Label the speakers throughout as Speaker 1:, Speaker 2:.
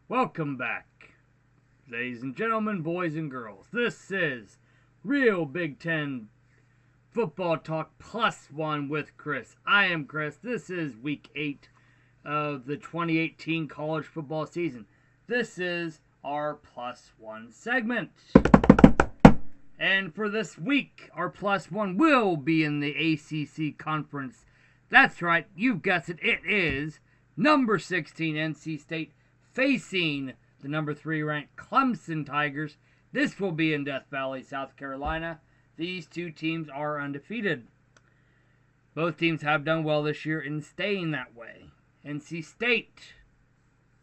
Speaker 1: Welcome back, ladies and gentlemen, boys and girls. This is Real Big Ten Football Talk +1 with Chris. I am Chris. This is week 8 of the 2018 college football season. This is our +1 segment. And for this week, our +1 will be in the ACC conference. That's right, you've guessed it. It is number 16 NC State facing the number 3 ranked Clemson Tigers. This will be in Death Valley, South Carolina. These two teams are undefeated. Both teams have done well this year in staying that way. NC State,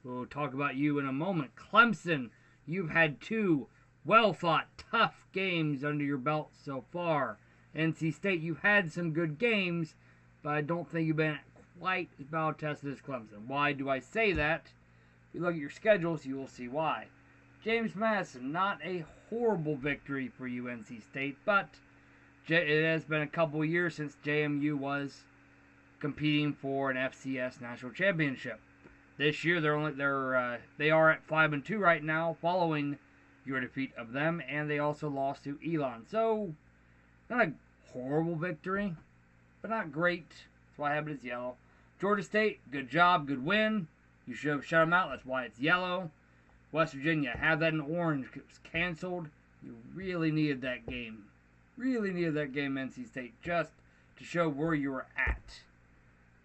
Speaker 1: we'll talk about you in a moment. Clemson, you've had 2 well-fought, tough games under your belt so far. NC State, you've had some good games, but I don't think you've been quite as battle-tested as Clemson. Why do I say that? If you look at your schedules, you will see why. James Madison, not a horrible victory for UNC State, but it has been a couple years since JMU was competing for an FCS national championship. This year, they are at 5-2 right now, following your defeat of them, and they also lost to Elon. So, not a horrible victory, but not great. That's why I have it as yellow. Georgia State, good job, good win. You should have shut them out. That's why it's yellow. West Virginia, have that in orange. It was canceled. You really needed that game. Really needed that game, NC State, just to show where you were at.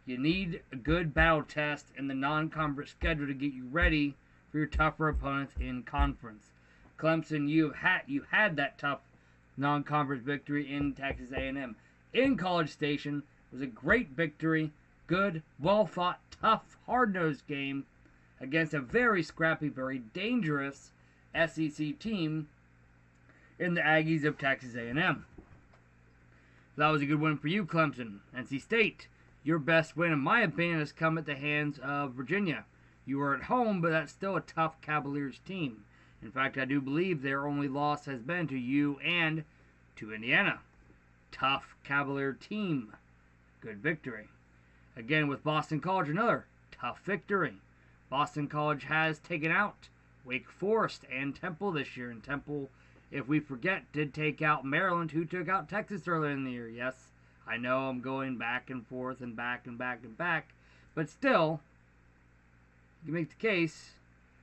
Speaker 1: You need a good battle test in the non-conference schedule to get you ready for your tougher opponents in conference. Clemson, you had that tough non-conference victory in Texas A&M. In College Station, it was a great victory. Good, well-fought, tough, hard-nosed game against a very scrappy, very dangerous SEC team in the Aggies of Texas A&M. That was a good win for you, Clemson. NC State, your best win, in my opinion, has come at the hands of Virginia. You were at home, but that's still a tough Cavaliers team. In fact, I do believe their only loss has been to you and to Indiana. Tough Cavalier team. Good victory. Again, with Boston College, another tough victory. Boston College has taken out Wake Forest and Temple this year. And Temple, if we forget, did take out Maryland, who took out Texas earlier in the year. Yes, I know I'm going back and forth and back and back and back. But still, you make the case,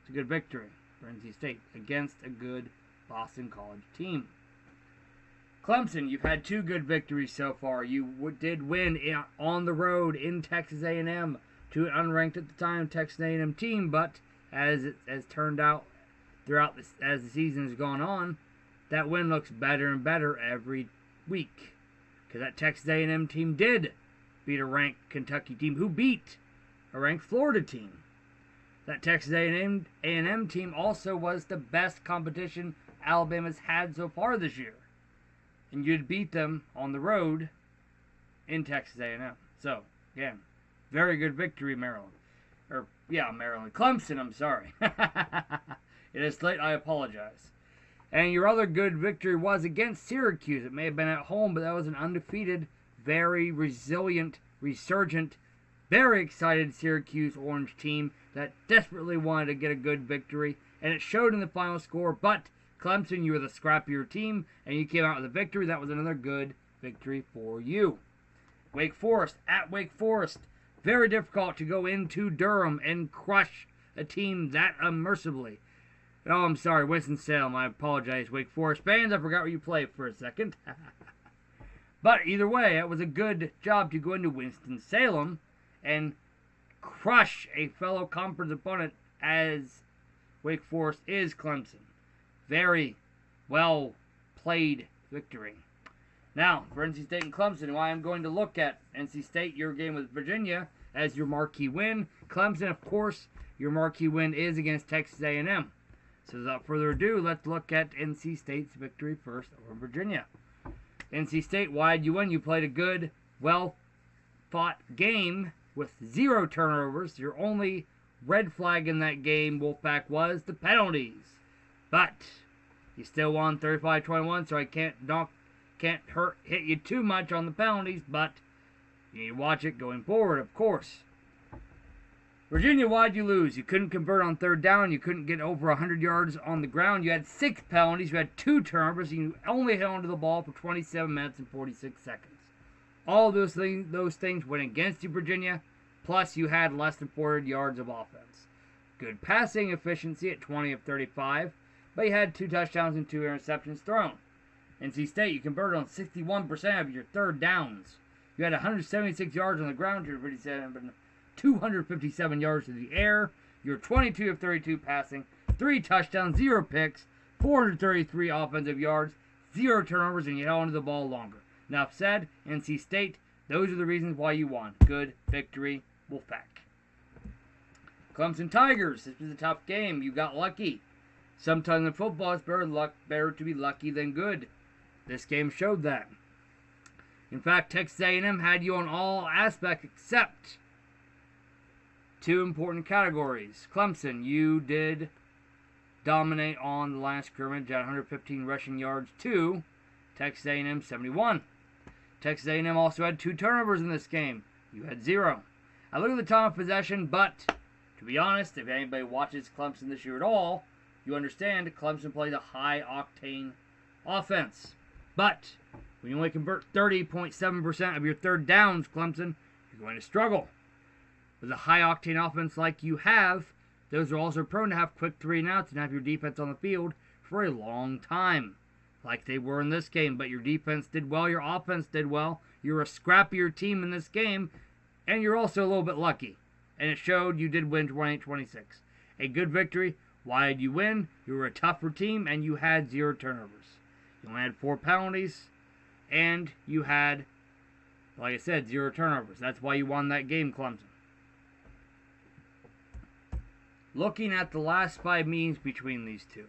Speaker 1: it's a good victory for NC State against a good Boston College team. Clemson, you've had 2 good victories so far. You did win on the road in Texas A&M to an unranked at the time Texas A&M team, but as it has turned out as the season has gone on, that win looks better and better every week. Because that Texas A&M team did beat a ranked Kentucky team who beat a ranked Florida team. That Texas A&M team also was the best competition Alabama's had so far this year. And you'd beat them on the road in Texas A&M. So, again, very good victory, Maryland. Maryland. Clemson, I'm sorry. It is late, I apologize. And your other good victory was against Syracuse. It may have been at home, but that was an undefeated, very resilient, resurgent, very excited Syracuse Orange team that desperately wanted to get a good victory. And it showed in the final score, but Clemson, you were the scrappier team, and you came out with a victory. That was another good victory for you. Wake Forest, at Wake Forest. Very difficult to go into Durham and crush a team that unmercifully. Oh, I'm sorry, Winston-Salem. I apologize, Wake Forest fans. I forgot where you played for a second. But either way, it was a good job to go into Winston-Salem and crush a fellow conference opponent as Wake Forest is Clemson. Very well played victory. Now, for NC State and Clemson, I am going to look at NC State, your game with Virginia, as your marquee win. Clemson, of course, your marquee win is against Texas A&M. So without further ado, let's look at NC State's victory first over Virginia. NC State, why did you win? You played a good, well-fought game with 0 turnovers. Your only red flag in that game, Wolfpack, was the penalties. But you still won 35-21, so I can't hit you too much on the penalties, but you need to watch it going forward, of course. Virginia, why'd you lose? You couldn't convert on third down. You couldn't get over 100 yards on the ground. You had 6 penalties. You had 2 turnovers. And you only held onto the ball for 27 minutes and 46 seconds. All those things went against you, Virginia. Plus, you had less than 400 yards of offense. Good passing efficiency at 20 of 35. But you had 2 touchdowns and 2 interceptions thrown. NC State, you converted on 61% of your third downs. You had 176 yards on the ground. 257 yards to the air. You're 22 of 32 passing, 3 touchdowns, 0 picks, 433 offensive yards, 0 turnovers, and you held onto the ball longer. Enough said. NC State, those are the reasons why you won. Good victory, Wolfpack. Clemson Tigers, this was a tough game. You got lucky. Sometimes in football, it's better to be lucky than good. This game showed that. In fact, Texas A&M had you on all aspects except 2 important categories. Clemson, you did dominate on the line of scrimmage at 115 rushing yards to Texas A&M 71. Texas A&M also had 2 turnovers in this game. You had 0. I look at the time of possession, but to be honest, if anybody watches Clemson this year at all, you understand Clemson plays a high-octane offense. But when you only convert 30.7% of your third downs, Clemson, you're going to struggle. With a high-octane offense like you have, those are also prone to have quick 3 and outs and have your defense on the field for a long time, like they were in this game. But your defense did well, your offense did well. You're a scrappier team in this game, and you're also a little bit lucky. And it showed. You did win 28-26. A good victory. Why did you win? You were a tougher team, and you had 0 turnovers. You only had 4 penalties, and you had, like I said, 0 turnovers. That's why you won that game, Clemson. Looking at the last 5 meetings between these two.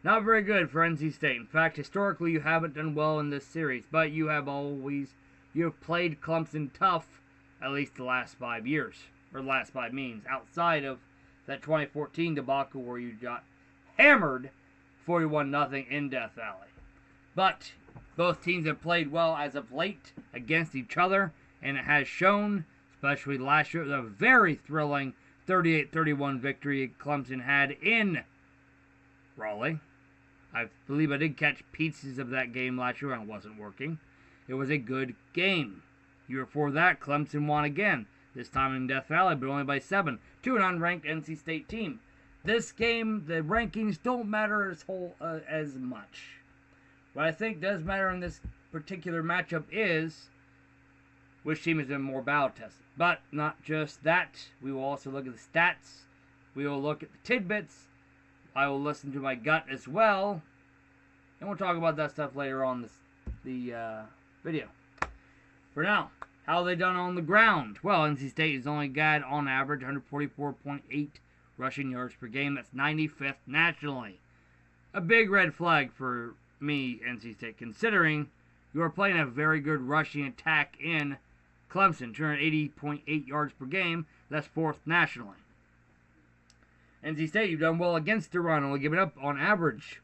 Speaker 1: Not very good for NC State. In fact, historically, you haven't done well in this series, but you have played Clemson tough at least the last 5 years, or the last 5 meetings, outside of that 2014 debacle where you got hammered 41-0 in Death Valley. But both teams have played well as of late against each other, and it has shown, especially last year, the very thrilling 38-31 victory Clemson had in Raleigh. I believe I did catch pieces of that game last year and it wasn't working. It was a good game. Year before that, Clemson won again, this time in Death Valley, but only by 7 to an unranked NC State team. This game, the rankings don't matter as much. What I think does matter in this particular matchup is which team has been more battle tested. But not just that. We will also look at the stats. We will look at the tidbits. I will listen to my gut as well. And we'll talk about that stuff later on the video. For now, how have they done on the ground? Well, NC State has only got, on average, 144.8 rushing yards per game. That's 95th nationally. A big red flag for me, NC State, considering you are playing a very good rushing attack in Clemson, 280.8 yards per game. That's 4th nationally. NC State, you've done well against the run, only giving up, on average,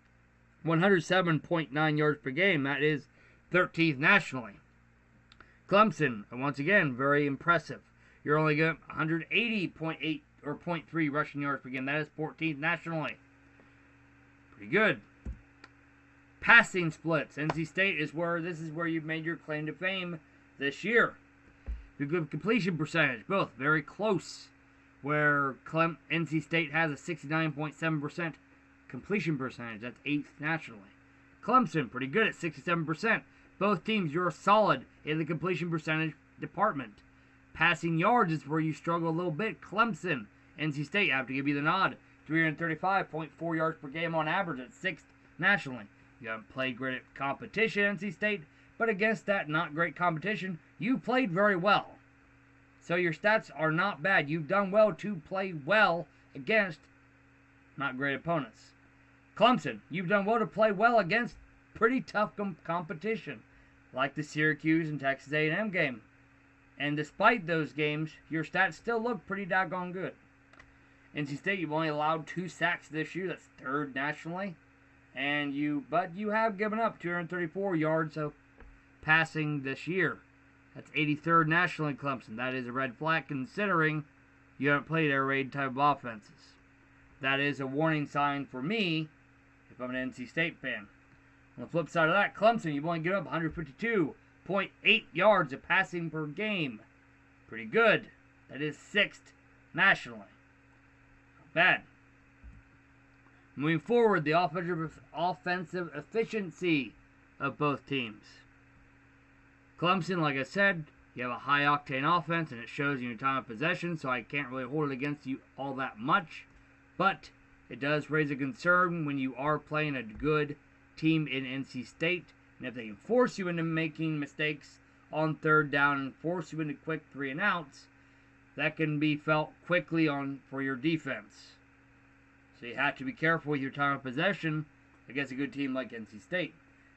Speaker 1: 107.9 yards per game. That is 13th nationally. Clemson, once again, very impressive. You're only getting 180.8 or 0.3 rushing yards per game. That is 14th nationally. Pretty good. Passing splits. NC State is where you've made your claim to fame this year. Your good completion percentage, both very close. Where NC State has a 69.7% completion percentage. That's 8th nationally. Clemson, pretty good at 67%. Both teams, you're solid in the completion percentage department. Passing yards is where you struggle a little bit. Clemson, NC State, I have to give you the nod. 335.4 yards per game on average at 6th nationally. You haven't played great at competition, NC State, but against that not great competition, you played very well. So your stats are not bad. You've done well to play well against not great opponents. Clemson, you've done well to play well against pretty tough competition, like the Syracuse and Texas A&M game. And despite those games, your stats still look pretty doggone good. NC State, you've only allowed 2 sacks this year. That's 3rd nationally. But you have given up 234 yards of passing this year. That's 83rd nationally, Clemson. That is a red flag considering you haven't played air raid type of offenses. That is a warning sign for me if I'm an NC State fan. On the flip side of that, Clemson, you've only given up 152.8 yards of passing per game. Pretty good. That is 6th nationally. Not bad. Moving forward, the offensive efficiency of both teams. Clemson, like I said, you have a high-octane offense, and it shows in your time of possession, so I can't really hold it against you all that much. But it does raise a concern when you are playing a good team in NC State, and if they can force you into making mistakes on third down and force you into quick 3 and outs, that can be felt quickly for your defense. So you have to be careful with your time of possession against a good team like NC State.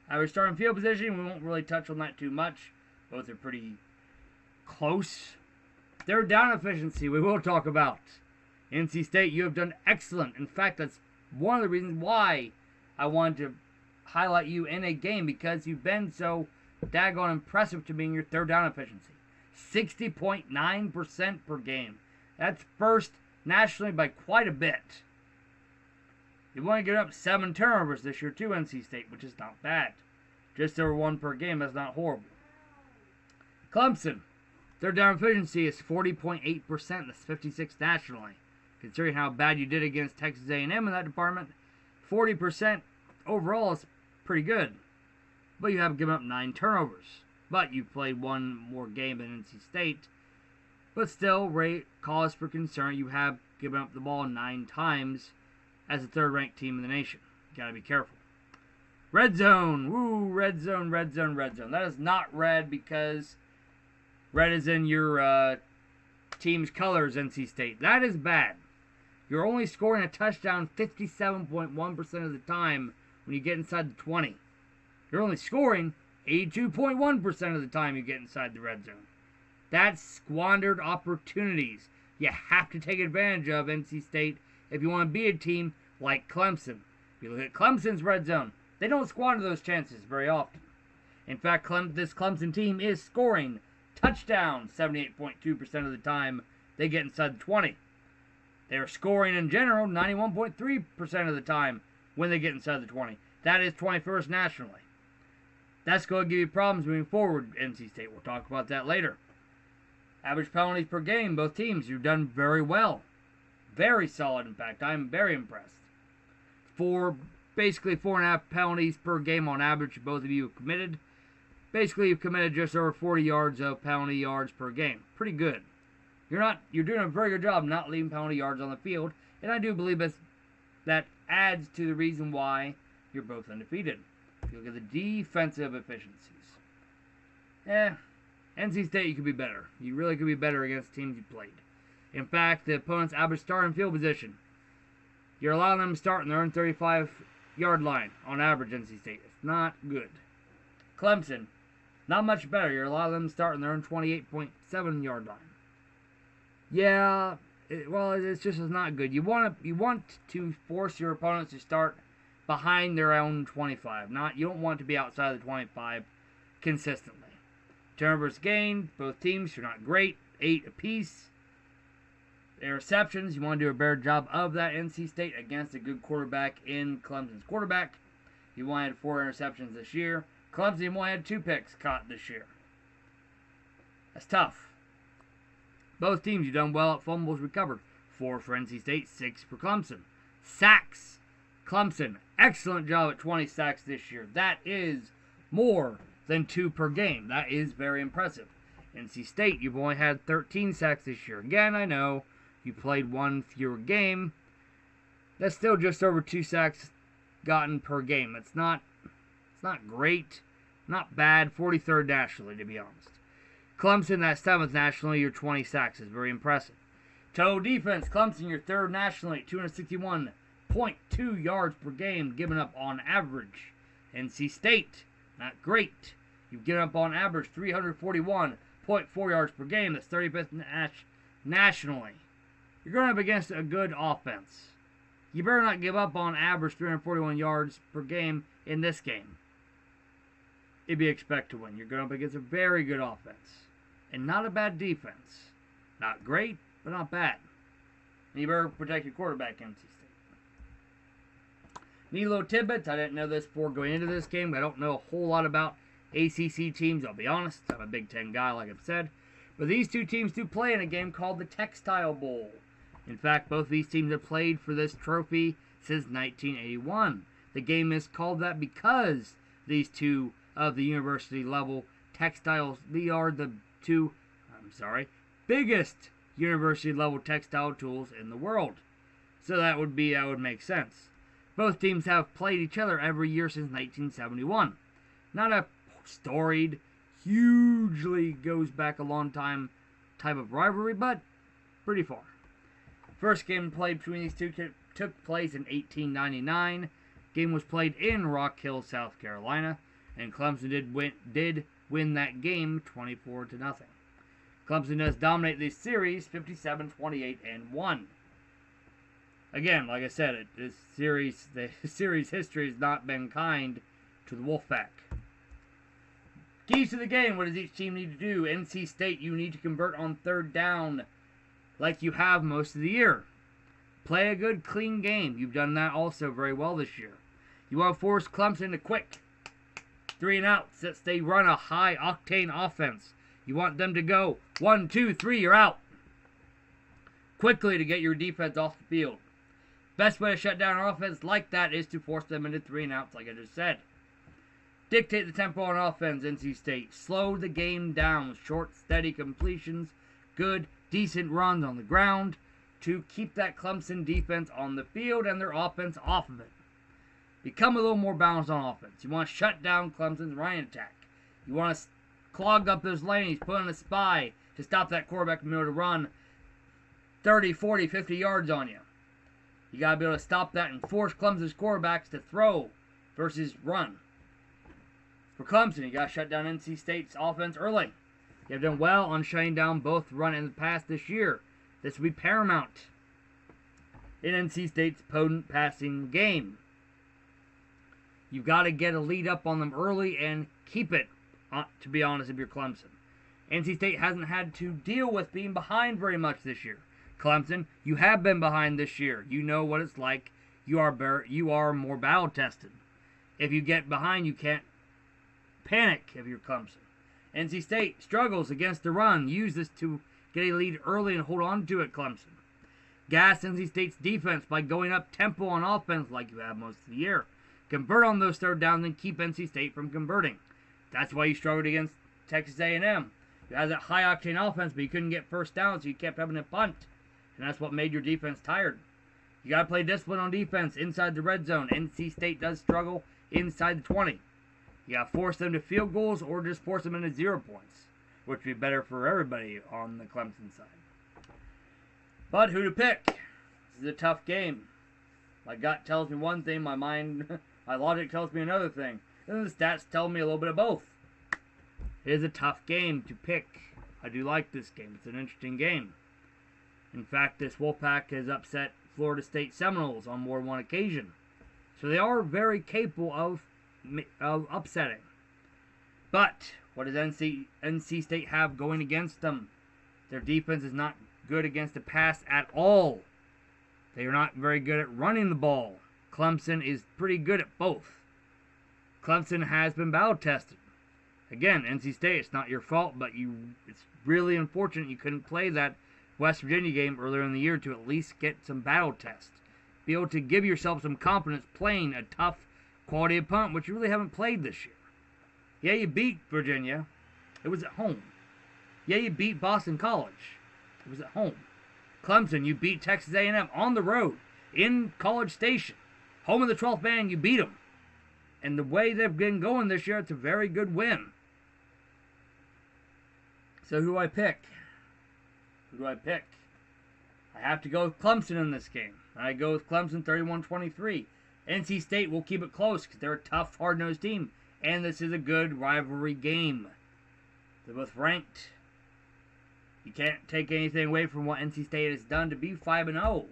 Speaker 1: Average starting field position, we won't really touch on that too much. Both are pretty close. Third down efficiency, we will talk about. NC State, you have done excellent. In fact, that's one of the reasons why I wanted to highlight you in a game, because you've been so daggone impressive to me in your third down efficiency. 60.9% per game. That's first nationally by quite a bit. You want to get up 7 turnovers this year too, NC State, which is not bad. Just over 1 per game, that's not horrible. Clemson, third down efficiency is 40.8%. That's 56th nationally. Considering how bad you did against Texas A&M in that department, 40% overall is pretty good. But you have given up 9 turnovers. But you've played 1 more game than NC State. But still, cause for concern. You have given up the ball 9 times as a third-ranked team in the nation. You gotta be careful. Red zone. Woo, red zone, red zone, red zone. That is not red because red is in your team's colors, NC State. That is bad. You're only scoring a touchdown 57.1% of the time when you get inside the 20. You're only scoring 82.1% of the time you get inside the red zone. That's squandered opportunities you have to take advantage of, NC State, if you want to be a team like Clemson. If you look at Clemson's red zone, they don't squander those chances very often. In fact, this Clemson team is scoring touchdowns 78.2% of the time they get inside the 20. They're scoring in general 91.3% of the time when they get inside the 20. That is 21st nationally. That's going to give you problems moving forward, NC State. We'll talk about that later. Average penalties per game, both teams, you've done very well. Very solid, in fact. I'm very impressed. Basically 4.5 penalties per game on average, both of you have committed. Basically, you've committed just over 40 yards of penalty yards per game. Pretty good. You're doing a very good job not leaving penalty yards on the field, and I do believe that adds to the reason why you're both undefeated. If you look at the defensive efficiencies, NC State, you could be better. You really could be better against teams you played. In fact, the opponent's average starting field position, you're allowing them to start in their own 35-yard line on average, NC State. It's not good. Clemson, not much better. You're allowing them to start in their own 28.7-yard line. Yeah, it's just not good. You want to force your opponents to start behind their own 25. You don't want to be outside the 25 consistently. Turnovers gained, both teams are not great, 8 apiece. Interceptions, you want to do a better job of that, NC State, against a good quarterback in Clemson's quarterback. You only had 4 interceptions this year. Clemson only had 2 picks caught this year. That's tough. Both teams, you've done well at fumbles recovered. 4 for NC State, 6 for Clemson. Sacks, Clemson, excellent job at 20 sacks this year. That is more than 2 per game. That is very impressive. NC State, you've only had 13 sacks this year. Again, I know you played 1 fewer game. That's still just over 2 sacks gotten per game. It's not great, not bad. 43rd nationally, to be honest. Clemson, that 7th nationally, your 20 sacks is very impressive. Total defense, Clemson, your 3rd nationally, 261.2 yards per game given up on average. NC State, not great. You've given up on average 341.4 yards per game. That's 35th nationally. You're going up against a good offense. You better not give up on average 341 yards per game in this game if you expect to win. You're going up against a very good offense and not a bad defense. Not great, but not bad. And you better protect your quarterback, NC State. Neat little tidbits. I didn't know this before going into this game. I don't know a whole lot about ACC teams, I'll be honest. I'm a Big Ten guy, like I've said. But these two teams do play in a game called the Textile Bowl. In fact, both these teams have played for this trophy since 1981. The game is called that because these two of the university level textiles, they are the two, biggest university level textile tools in the world. So that would make sense. Both teams have played each other every year since 1971. Not a storied, hugely goes back a long time type of rivalry, but pretty far. First game played between these two took place in 1899. Game was played in Rock Hill, South Carolina, and Clemson did win that game 24-0. Clemson does dominate this series 57-28-1. Again, like I said, the series history has not been kind to the Wolfpack. Keys to the game, what does each team need to do? NC State, you need to convert on third down like you have most of the year. Play a good, clean game. You've done that also very well this year. You want to force Clemson to quick 3 and outs since they run a high-octane offense. You want them to go 1, 2, 3, you're out. Quickly to get your defense off the field. Best way to shut down an offense like that is to force them into 3 and outs, like I just said. Dictate the tempo on offense, NC State. Slow the game down with short, steady completions, good, decent runs on the ground to keep that Clemson defense on the field and their offense off of it. Become a little more balanced on offense. You want to shut down Clemson's running attack. You want to clog up those lanes, put in a spy to stop that quarterback from being able to run 30, 40, 50 yards on you. You got to be able to stop that and force Clemson's quarterbacks to throw versus run. For Clemson, you got to shut down NC State's offense early. You have done well on shutting down both run and pass this year. This will be paramount in NC State's potent passing game. You've got to get a lead up on them early and keep it, to be honest, if you're Clemson. NC State hasn't had to deal with being behind very much this year. Clemson, you have been behind this year. You know what it's like. You are more battle tested. If you get behind, you can't panic if you're Clemson. NC State struggles against the run. Use this to get a lead early and hold on to it, Clemson. Gas NC State's defense by going up tempo on offense like you have most of the year. Convert on those third downs and keep NC State from converting. That's why you struggled against Texas A&M. You had that high-octane offense, but you couldn't get first down, so you kept having to punt. And that's what made your defense tired. You got to play discipline on defense inside the red zone. NC State does struggle inside the 20. You got to force them to field goals or just force them into 0 points, which would be better for everybody on the Clemson side. But who to pick? This is a tough game. My gut tells me one thing, my logic tells me another thing. And the stats tell me a little bit of both. It is a tough game to pick. I do like this game. It's an interesting game. In fact, this Wolfpack has upset Florida State Seminoles on more than one occasion. So they are very capable of upsetting. But what does NC State have going against them? Their defense is not good against the pass at all. They are not very good at running the ball. Clemson is pretty good at both. Clemson has been battle tested. Again, NC State, it's not your fault, but it's really unfortunate you couldn't play that West Virginia game earlier in the year to at least get some battle test. Be able to give yourself some confidence playing a tough quality opponent, which you really haven't played this year. Yeah, you beat Virginia. It was at home. Yeah, you beat Boston College. It was at home. Clemson, you beat Texas A&M on the road in College Station. Home of the 12th man, you beat them. And the way they've been going this year, it's a very good win. So who do I pick? Who do I pick? I have to go with Clemson in this game. I go with Clemson 31-23. NC State will keep it close because they're a tough, hard-nosed team. And this is a good rivalry game. They're both ranked. You can't take anything away from what NC State has done to be 5-0.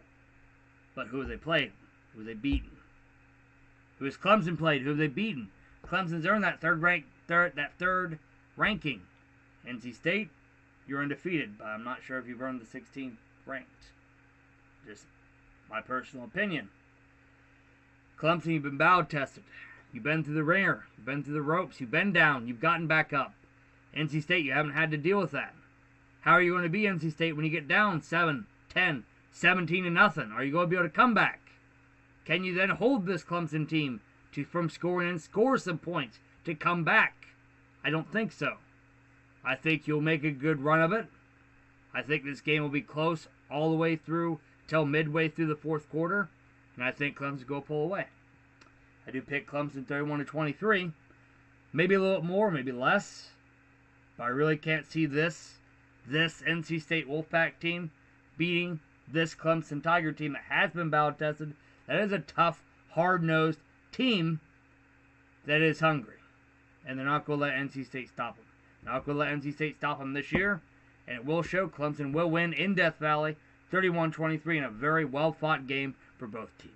Speaker 1: But who have they played? Who have they beaten? Who has Clemson played? Who have they beaten? Clemson's earned that third ranking. NC State, you're undefeated, but I'm not sure if you've earned the 16th ranked. Just my personal opinion. Clemson, you've been battle tested. You've been through the ringer. You've been through the ropes. You've been down. You've gotten back up. NC State, you haven't had to deal with that. How are you going to be NC State when you get down 7, 10, 17 to nothing? Are you going to be able to come back? Can you then hold this Clemson team from scoring and score some points to come back? I don't think so. I think you'll make a good run of it. I think this game will be close all the way through till midway through the fourth quarter, and I think Clemson will pull away. I do pick Clemson 31-23, maybe a little more, maybe less, but I really can't see this NC State Wolfpack team beating this Clemson Tiger team that has been battle tested. That is a tough, hard-nosed team that is hungry, and they're not going to let NC State stop them. Not going to let NC State stop them this year, and it will show. Clemson will win in Death Valley 31-23 in a very well-fought game for both teams.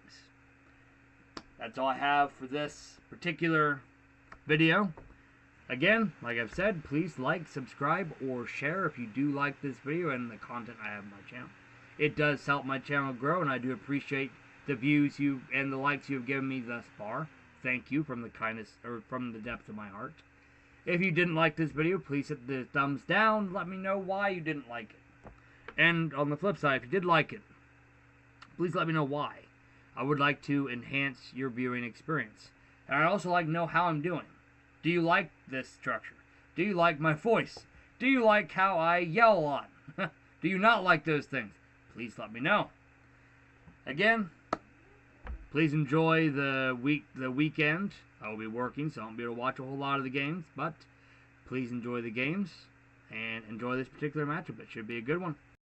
Speaker 1: That's all I have for this particular video. Again, like I've said, please like, subscribe, or share if you do like this video and the content I have on my channel. It does help my channel grow, and I do appreciate the views you and the likes you have given me thus far. Thank you from the kindness, or from the depth of my heart. If you didn't like this video, please hit the thumbs down. Let me know why you didn't like it. And on the flip side, if you did like it, please let me know why. I would like to enhance your viewing experience. And I'd also like to know how I'm doing. Do you like this structure? Do you like my voice? Do you like how I yell a lot? Do you not like those things? Please let me know. Again, please enjoy the weekend. I will be working, so I won't be able to watch a whole lot of the games, but please enjoy the games and enjoy this particular matchup. It should be a good one.